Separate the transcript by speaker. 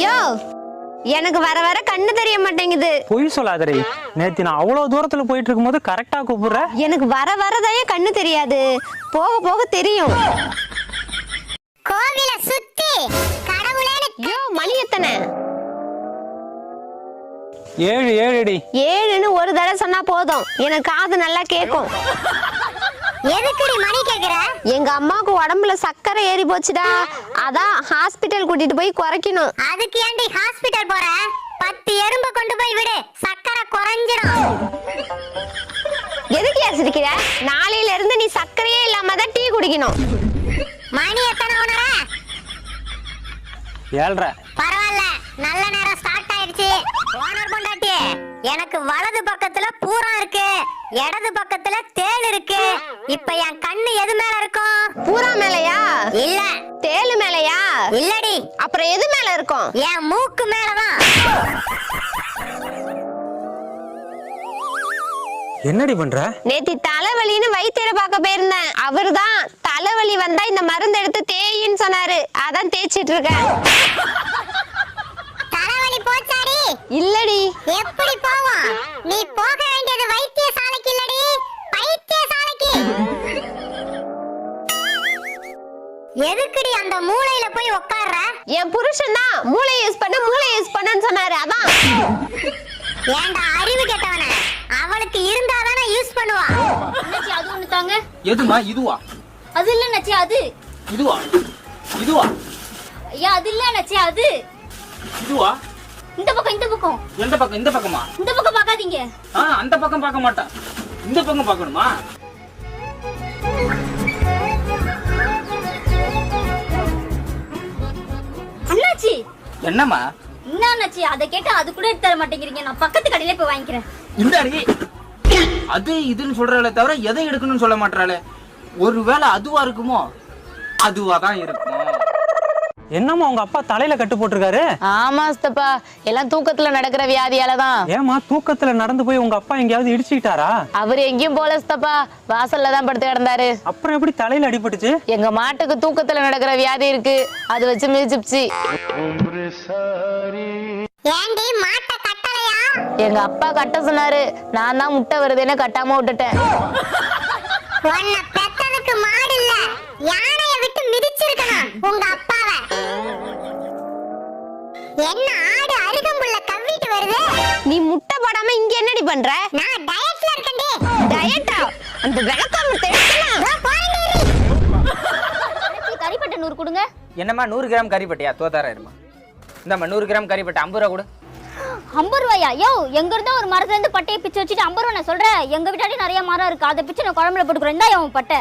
Speaker 1: யோ எனக்கு வர வர கண்ணு தெரிய மாட்டேங்குது.
Speaker 2: பொய் சொல்லாதடி. நேத்து நான் அவ்வளவு தூரத்துல போயிட்டு இருக்கும்போது கரெக்டா கூப்பிடுற.
Speaker 1: எனக்கு வர வரதான் கண்ணு தெரியாது, போக போக தெரியும்.
Speaker 3: கோவில சுத்தி கடவுளே.
Speaker 1: யோ மணி எத்தனை?
Speaker 2: 7
Speaker 1: 7ன்னு ஒரு தடவை சொன்னா போதும், எனக்கு காது நல்லா கேக்கும்.
Speaker 3: எதுக்குடி மணி கேக்குற?
Speaker 1: எங்க அம்மாவுக்கு உடம்புல சக்கரை ஏறி போச்சுடா, அதான் ஹாஸ்பிட்டல் கூட்டிட்டு போய் குறைக்கணும்.
Speaker 3: அதுக்கு ஏன்டி ஹாஸ்பிடல் போற? 10 எறும்பு கொண்டு போய் விடு, சக்கரை குறைஞ்சிடும்.
Speaker 1: எதுக்கு சிரிக்கிற? நாளையில இருந்து நீ சக்கரையே இல்லாம தான் டீ குடிக்கணும்.
Speaker 3: மணி எத்தனை உணர?
Speaker 2: 7:30.
Speaker 3: பரவாயில்ல, நல்ல நேரம் ஸ்டார்ட் ஆயிடுச்சு. ஓனர் பொண்டாட்டி, எனக்கு வலது பக்கத்துல பூரா இருக்கு, இடது பக்கத்துல தேள் இருக்கு. இப்ப என் கண்ணு எது மேல இருக்கும்?
Speaker 1: பூரா மேலையா?
Speaker 3: இல்ல.
Speaker 1: தேளு மேலையா?
Speaker 3: இல்லடி.
Speaker 1: அப்புறம் எது மேல இருக்கும்?
Speaker 3: என் மூக்கு மேலதான்.
Speaker 2: என்னடி பண்ற?
Speaker 1: நேத்தி தலைவலின்னு வைத்தியரை பார்க்க போயிருந்தேன். அவர்தான் தலைவலி வந்தா இந்த மருந்து எடுத்து தேயின்னு சொன்னாரு, அதான் தேய்ச்சிட்டு இருக்கேன்.
Speaker 3: தலைவலி போச்சாடி?
Speaker 1: இல்லடி.
Speaker 3: எப்படி போவோம்? நீ போக வேண்டியது வைத்தியசாலைக்கு இல்லடி, பைத்தியசாலைக்கு. எதுக்குடி அந்த மூளையில போய் உட்கார்ற?
Speaker 1: என் புருஷன் தான் மூளை யூஸ் பண்ணுன்னு சொன்னாரு, அதான்.
Speaker 3: ஏண்டா அறிவு கெட்டவனே, அவளுக்கு இருந்தாதானே யூஸ் பண்ணுவா.
Speaker 4: அண்ணாச்சி அது ஒண்ணு தாங்க.
Speaker 5: எதுமா? இதுவா?
Speaker 4: அது இல்ல அண்ணாச்சி, அது.
Speaker 5: இதுவா? இதுவா?
Speaker 4: ஐயா அது இல்ல அண்ணாச்சி, அது.
Speaker 5: இதுவா?
Speaker 4: இந்த பக்கம் இந்த பக்கம்.
Speaker 5: எந்த பக்கம்? இந்த பக்கமா?
Speaker 4: இந்த பக்கம் பார்க்காதீங்க.
Speaker 5: அந்த பக்கம் பார்க்க மாட்டேன், இந்த பக்கம் பார்க்கணுமா?
Speaker 4: அண்ணாச்சி
Speaker 5: என்னம்மா?
Speaker 4: என்ன அண்ணாச்சி அதை கேட்டா அது கூட எடுத்து தர மாட்டேங்கிறீங்க. நான் பக்கத்து கடையில போய் வாங்கிக்கிறேன்.
Speaker 5: இந்த அடி அது இதுன்னு சொல்றாளே தவிர எதை எடுக்கணும்னு சொல்ல மாட்டாளே. ஒருவேளை அதுவா இருக்குமோ? அதுவா தான் இருக்கும்.
Speaker 2: என்னம்மா உங்க அப்பா தலையில கட்டு போட்டிருக்காரு?
Speaker 6: ஆமா சித்தப்பா, எல்லாம் தூக்கத்துல நடக்கிற வியாதியாலதான்.
Speaker 2: ஏமா தூக்கத்துல நடந்து போய் உங்க அப்பா எங்கேயாவது இடிச்சுக்கிட்டாரா?
Speaker 6: அவரு எங்கேயும் போல சித்தப்பா, வாசல்ல தான் படுத்து கிடந்தாரு.
Speaker 2: அப்புறம் எப்படி தலையில அடிபட்டுச்சு?
Speaker 6: எங்க மாட்டுக்கு தூக்கத்துல நடக்கிற வியாதி இருக்கு, அது வச்சு மிதிச்சுச்சு.
Speaker 3: ஏண்டி மாட்ட கட்டலையா?
Speaker 6: எங்க அப்பா கட்ட சொன்னாரு, நான் தான் முட்டை வருதுன்னு கட்டாம விட்டுட்டேன்.
Speaker 3: உன்னை பெத்ததுக்கு மாடு இல்ல, யானைய விட்டு மிதிச்சிருக்கணும் உங்க அப்பாவை. என்ன ஆடு அருகம்புல்ல கவ்விட்டு வருது?
Speaker 1: நீ முட்டை போடாம இங்க என்னடி பண்ற?
Speaker 3: நான் டயட்ல இருக்கேன்டி.
Speaker 1: டயட்டா? அந்த விளக்கம் தெரியுமா?
Speaker 4: கறிப்பட்டை 100 கொடுங்க.
Speaker 5: என்னம்மா 100 கிராம் கறிப்பட்டியா? தோதாரா இருமா. இந்தம்மா 100 கிராம் கறிப்பட்டை 50 ரூபா கொடு.
Speaker 4: 50 ரூபாயா? யோ எங்க இருந்தா ஒரு மரத்துல இருந்து பட்டையை பிச்சு வச்சுட்டு 50 ரூபா நான் சொல்றேன். எங்க வீட்டாடி நிறைய மரம் இருக்கு, அதை பிச்சு நான் குழம்புல போட்டுக்கிறேன். இந்தா என் பட்டை.